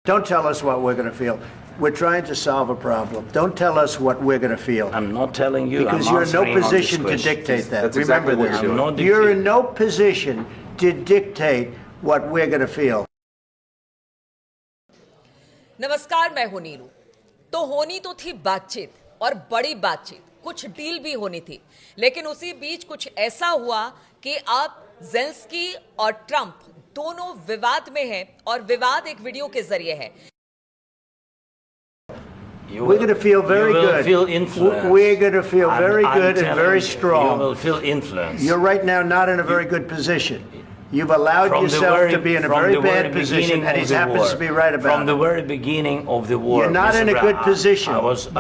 Don't tell us what we're going to feel. We're trying to solve a problem. Don't tell us what we're going to feel. I'm not telling you. Because you're in no position to dictate that. That's exactly Remember what this. you're doing. You're in no position to dictate what we're going to feel. नमस्कार, मैं हूं नीरू। तो होनी तो थी बातचीत और बड़ी बातचीत, कुछ डील भी होनी थी, लेकिन उसी बीच कुछ ऐसा हुआ कि अब ज़ेलेंस्की और ट्रंप दोनों विवाद में हैं और विवाद एक वीडियो के जरिए है। We're going to feel very good. We're going to feel very good and very strong. You will feel influence. You're right now not in a very good position. You've allowed yourself to be in a very bad position, and he happens to be right about it. From the very beginning of the war. You're not in a good position.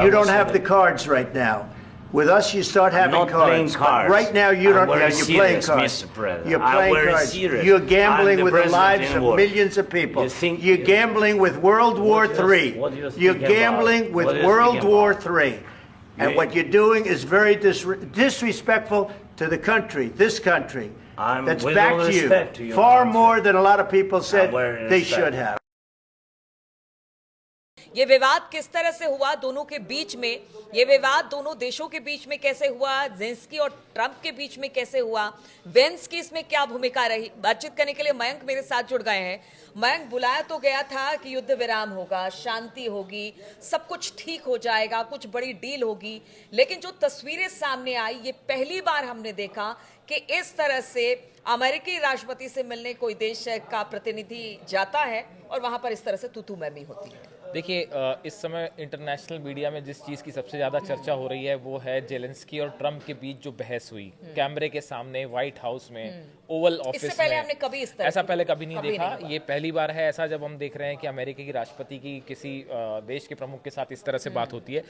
You don't have the cards right now. With us, you start having cards. But right now, you don't. You're playing cards. You're playing cards. You're gambling with the lives of millions of people. You're gambling with World War III. You're gambling with World War III. And what you're doing is very disrespectful to the country, this country, that's backed you far more than a lot of people said they should have. ये विवाद किस तरह से हुआ दोनों के बीच में, ये विवाद दोनों देशों के बीच में कैसे हुआ, ज़ेलेंस्की और ट्रंप के बीच में कैसे हुआ, वेंस की इसमें क्या भूमिका रही, बातचीत करने के लिए मयंक मेरे साथ जुड़ गए हैं। मयंक, बुलाया तो गया था कि युद्ध विराम होगा, शांति होगी, सब कुछ ठीक हो जाएगा, कुछ बड़ी डील होगी, लेकिन जो तस्वीरें सामने आई, ये पहली बार हमने देखा कि इस तरह से अमेरिकी राष्ट्रपति से मिलने कोई देश का प्रतिनिधि जाता है और वहां पर इस तरह से तू मैं होती है। देखिए, इस समय इंटरनेशनल मीडिया में जिस चीज़ की सबसे ज़्यादा चर्चा हो रही है वो है ज़ेलेंस्की और ट्रंप के बीच जो बहस हुई कैमरे के सामने व्हाइट हाउस में, ओवल ऑफिस में। इससे पहले हमने कभी इस तरह ऐसा पहले कभी नहीं देखा। ये पहली बार है ऐसा जब हम देख रहे हैं कि अमेरिका की राष्ट्रपति की किसी देश के प्रमुख के साथ इस तरह से बात होती है।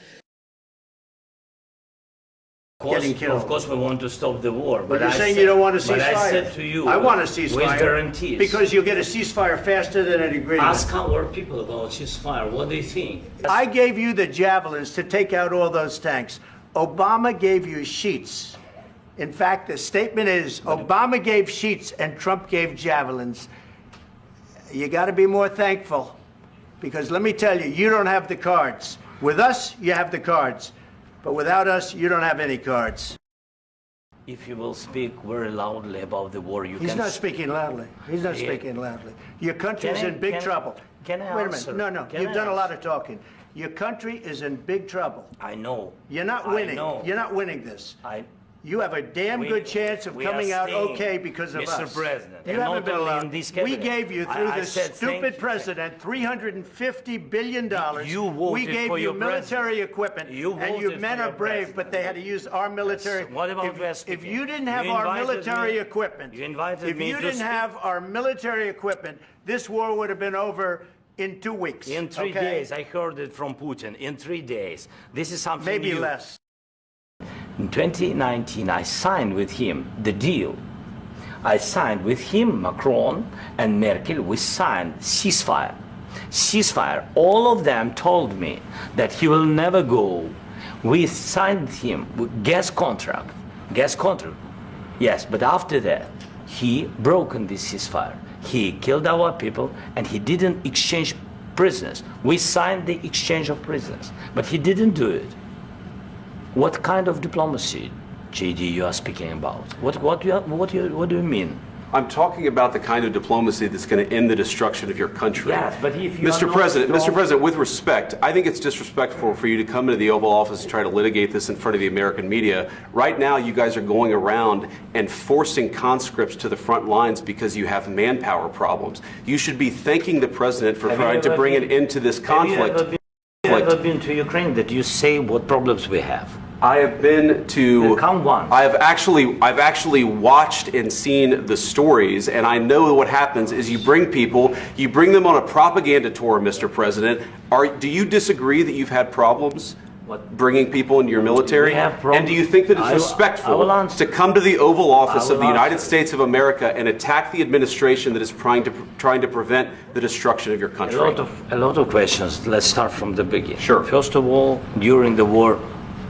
Of course, we want to stop the war. But you're saying you don't want a ceasefire. But I said to you, I want a ceasefire. With guarantees. Because you'll get a ceasefire faster than an agreement. Ask our people about ceasefire. What do they think? I gave you the javelins to take out all those tanks. Obama gave you sheets. In fact, the statement is Obama gave sheets and Trump gave javelins. You got to be more thankful. Because let me tell you, you don't have the cards. With us, you have the cards. But without us, you don't have any cards. If you will speak very loudly about the war, He's not speaking loudly. He's not speaking loudly. Your country is in big trouble. Can I Wait a answer? minute. No. You've done a lot of talking. Your country is in big trouble. I know. You're not winning. You're not winning this. You have a damn good chance of coming out okay because of us. Mr. President, you haven't been allowed. We gave you, through this stupid president, $350 billion. We gave you military equipment, and your men are brave, but they had to use our military. What about if you didn't have our military equipment, this war would have been over in 2 weeks. In 3 days, I heard it from Putin. In 3 days. This is something maybe new. Less. In 2019, I signed with him the deal. I signed with him, Macron and Merkel, we signed ceasefire. Ceasefire. All of them told me that he will never go. We signed with him with gas contract. Gas contract. Yes, but after that, he broken this ceasefire. He killed our people and he didn't exchange prisoners. We signed the exchange of prisoners, but he didn't do it. What kind of diplomacy, JD, you are speaking about? What do you mean? I'm talking about the kind of diplomacy that's going to end the destruction of your country. Yes, but if you Mr. President, with respect, I think it's disrespectful for you to come into the Oval Office and try to litigate this in front of the American media. Right now, you guys are going around and forcing conscripts to the front lines because you have manpower problems. You should be thanking the president for trying to bring an end to this conflict. Have you ever been to Ukraine that you say what problems we have? I have been to. Count one. I've actually watched and seen the stories, and I know what happens is you bring them on a propaganda tour, Mr. President. Do you disagree that you've had problems bringing people into your military? And do you think that it's respectful to come to the Oval Office of the United States of America and attack the administration that is trying to prevent the destruction of your country? A lot of questions. Let's start from the beginning. Sure. First of all, during the war,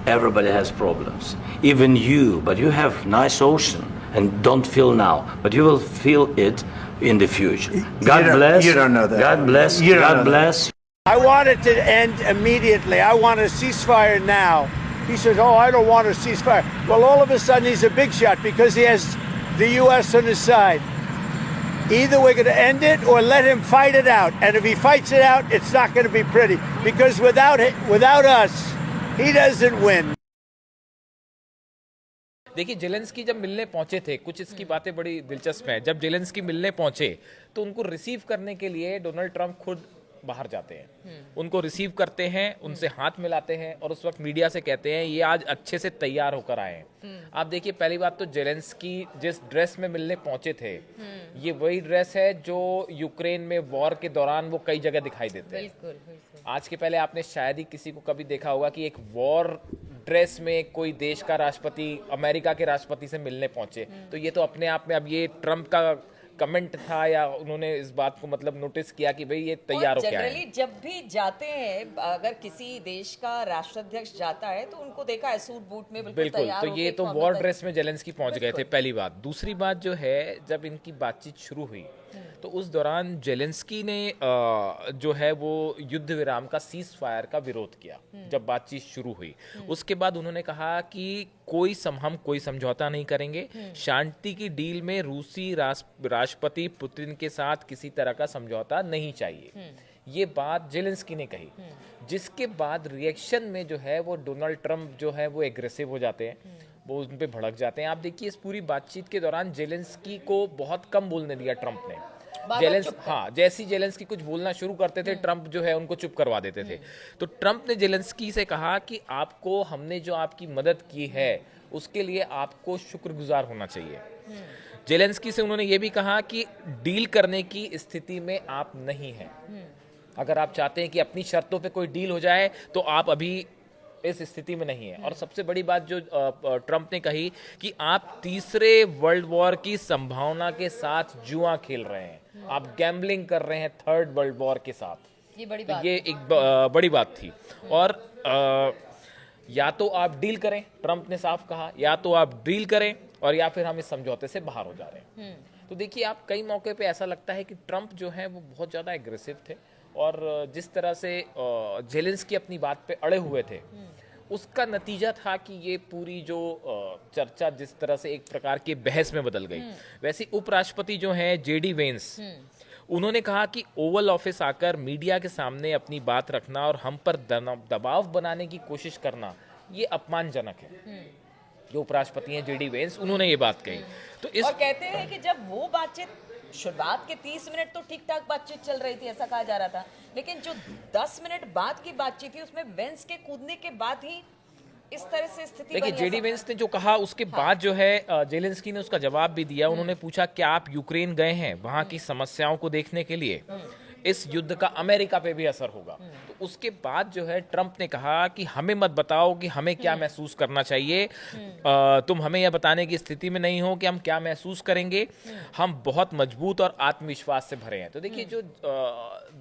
everybody has problems. Even you, but you have nice ocean and don't feel now. But you will feel it in the future. God bless. You don't know that. God bless. God bless. I want it to end immediately. I want a ceasefire now. He says, oh, I don't want a ceasefire. Well, all of a sudden, he's a big shot because he has the U.S. on his side. Either we're going to end it or let him fight it out. And if he fights it out, it's not going to be pretty. Because without us, he doesn't win. देखिए Zelensky जब मिलने पहुंचे थे, कुछ इसकी बातें बड़ी दिलचस्प हैं। जब जेलेंस्की मिलने पहुंचे तो उनको रिसीव करने के लिए डोनाल्ड ट्रंप खुद बाहर जाते हैं, उनको रिसीव करते हैं, उनसे हाथ मिलाते हैं और उस वक्त मीडिया से कहते हैं ये आज अच्छे से तैयार होकर आए हैं। आप देखिए, पहली बात तो जेलेंस्की जिस ड्रेस में मिलने पहुंचे थे, ये वही ड्रेस है जो यूक्रेन में वॉर के दौरान वो कई जगह दिखाई देते हैं। बिल्कुल। आज के पहले आपने शायद ही किसी को कभी देखा होगा कि एक वॉर ड्रेस में कोई देश का राष्ट्रपति अमेरिका के राष्ट्रपति से मिलने पहुंचे। तो ये तो अपने आप में, अब ये ट्रंप का कमेंट था या उन्होंने इस बात को मतलब नोटिस किया कि भाई ये तैयार हो क्या है। जनरली जब भी जाते हैं, अगर किसी देश का राष्ट्राध्यक्ष जाता है तो उनको देखा है सूट बूट में बिल्कुल तैयार तो ये तो वॉर ड्रेस में जेलेंस्की पहुंच गए थे, पहली बात। दूसरी बात जो है, जब इनकी बातचीत शुरू हुई तो उस दौरान जेलेंस्की ने जो है वो युद्ध विराम का सीज फायर का विरोध किया जब बातचीत शुरू हुई। उसके बाद उन्होंने कहा कि हम कोई समझौता नहीं करेंगे, शांति की डील में रूसी राष्ट्रपति पुतिन के साथ किसी तरह का समझौता नहीं चाहिए। ये बात जेलेंस्की ने कही, जिसके बाद रिएक्शन में जो है वो डोनाल्ड ट्रंप जो है वो एग्रेसिव हो जाते हैं, वो उन पे भड़क जाते हैं। आप देखिए, इस पूरी बातचीत के दौरान जेलेंस्की को बहुत कम बोलने दिया ट्रंप ने। जैसे ही जेलेंस्की कुछ बोलना शुरू करते थे, ट्रंप जो है उनको चुप करवा देते थे। तो ट्रंप ने जेलेंस्की से कहा कि आपको, हमने जो आपकी मदद की है उसके लिए आपको शुक्रगुजार होना चाहिए। जेलेंस्की से उन्होंने ये भी कहा कि डील करने की स्थिति में आप नहीं हैं। अगर आप चाहते हैं कि अपनी शर्तों पे कोई डील हो जाए तो आप अभी इस स्थिति में नहीं है। और सबसे बड़ी बात जो ट्रंप ने कही कि आप तीसरे वर्ल्ड वॉर की संभावना के साथ जुआ खेल रहे हैं, आप गैम्बलिंग कर रहे हैं थर्ड वर्ल्ड वॉर के साथ। ये बड़ी तो बात, ये एक बड़ी बात थी। और या तो आप डील करें, ट्रंप ने साफ कहा, या तो आप डील करें और या फिर हम इस समझौते से बाहर हो जा रहे हैं। तो देखिए, आप कई मौके पे ऐसा लगता है कि ट्रंप जो है वो बहुत ज़्यादा एग्रेसिव थे और जिस तरह से जेलेंस्की अपनी बात पे अड़े हुए थे, उसका नतीजा था कि ये पूरी जो चर्चा जिस तरह से एक प्रकार की बहस में बदल गई। वैसे उपराष्ट्रपति जो हैं जेडी वेंस, उन्होंने कहा कि ओवल ऑफिस आकर मीडिया के सामने अपनी बात रखना और हम पर दबाव बनाने की कोशिश करना ये अपमानजनक है। जो उपराष्ट्रपति हैं जेडी वेंस, उन्होंने ये बात कही। तो और कहते हैं कि जब वो बातचीत शुरुआत के 30 मिनट तो ठीक ठाक बातचीत चल रही थी, ऐसा कहा जा रहा था, लेकिन जो 10 मिनट बाद की बातचीत थी उसमें वेंस के कूदने के बाद ही इस तरह से स्थिति। देखिए, जेडी वेंस ने जो कहा उसके बाद जो है जेलेंस्की ने उसका जवाब भी दिया। उन्होंने पूछा क्या आप यूक्रेन गए हैं वहां की समस्याओं को देखने के लिए? इस युद्ध का अमेरिका पे भी असर होगा। तो उसके बाद जो है ट्रंप ने कहा कि हमें मत बताओ कि हमें क्या महसूस करना चाहिए, तुम हमें यह बताने की स्थिति में नहीं हो कि हम क्या महसूस करेंगे, हम बहुत मजबूत और आत्मविश्वास से भरे हैं। तो देखिए, जो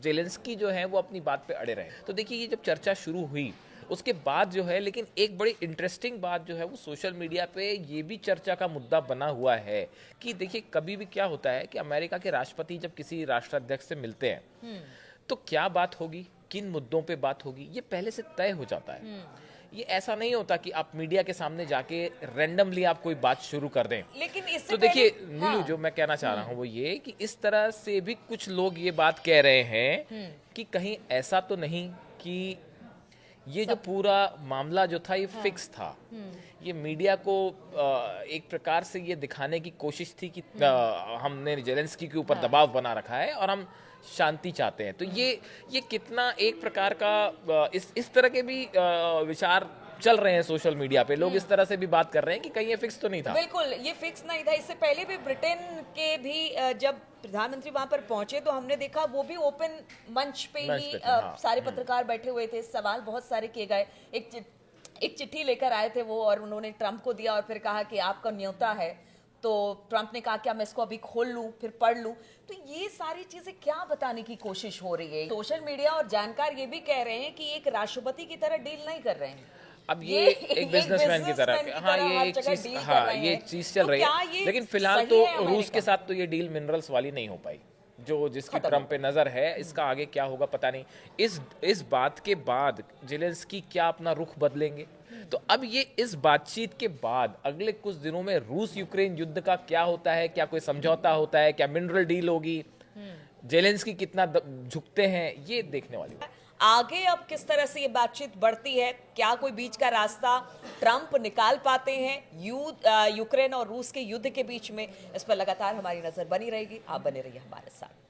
जेलेंस्की जो है वो अपनी बात पे अड़े रहे। तो देखिए, ये जब चर्चा शुरू हुई उसके बाद जो है, लेकिन एक बड़ी इंटरेस्टिंग बात जो है वो सोशल मीडिया पे ये भी चर्चा का मुद्दा बना हुआ है कि देखिए, कभी भी क्या होता है कि अमेरिका के राष्ट्रपति जब किसी राष्ट्राध्यक्ष से मिलते हैं तो क्या बात होगी, किन मुद्दों पे बात होगी, ये पहले से तय हो जाता है। ये ऐसा नहीं होता कि आप मीडिया के सामने जाके रैंडमली आप कोई बात शुरू कर दें। लेकिन इससे तो देखिए नीलू, जो मैं कहना चाह रहा हूँ वो ये कि इस तरह से भी कुछ लोग ये बात कह रहे हैं कि कहीं ऐसा तो नहीं कि ये जो पूरा मामला जो था ये फिक्स था। ये मीडिया को एक प्रकार से ये दिखाने की कोशिश थी कि हमने जेलेंस्की के ऊपर दबाव बना रखा है और हम शांति चाहते हैं। तो ये कितना एक प्रकार का इस तरह के भी विचार चल रहे हैं सोशल मीडिया पे। लोग इस तरह से भी बात कर रहे हैं कि कहीं ये फिक्स तो नहीं था। बिल्कुल, ये फिक्स नहीं था। इससे पहले भी ब्रिटेन के भी जब प्रधानमंत्री वहां पर पहुंचे तो हमने देखा वो भी ओपन मंच पे ही सारे पत्रकार बैठे हुए थे, सवाल बहुत सारे किए गए। एक चिट्ठी लेकर आए थे वो और उन्होंने ट्रंप को दिया और फिर कहा कि आपका न्योता है। तो ट्रंप ने कहा क्या मैं इसको अभी खोल लूं, फिर पढ़ लूं। तो ये सारी चीजें क्या बताने की कोशिश हो रही है? सोशल मीडिया और जानकार ये भी कह रहे हैं कि एक राष्ट्रपति की तरह डील नहीं कर रहे हैं। अब ये एक बिजनेसमैन की तरह, हाँ ये एक चीज, हाँ ये चीज चल रही है, लेकिन फिलहाल तो रूस के साथ तो ये डील मिनरल्स वाली नहीं हो पाई, जो जिसकी ट्रम्प पे नजर है। इसका आगे क्या होगा पता नहीं। इस बात के बाद जेलेंस्की क्या अपना रुख बदलेंगे, तो अब ये इस बातचीत के बाद अगले कुछ दिनों में रूस यूक्रेन युद्ध का क्या होता है, क्या कोई समझौता होता है, क्या मिनरल डील होगी, जेलेंस्की कितना झुकते हैं, ये देखने वाली बात। आगे अब किस तरह से ये बातचीत बढ़ती है, क्या कोई बीच का रास्ता ट्रंप निकाल पाते हैं यूक्रेन और रूस के युद्ध के बीच में, इस पर लगातार हमारी नजर बनी रहेगी। आप बने रहिए हमारे साथ।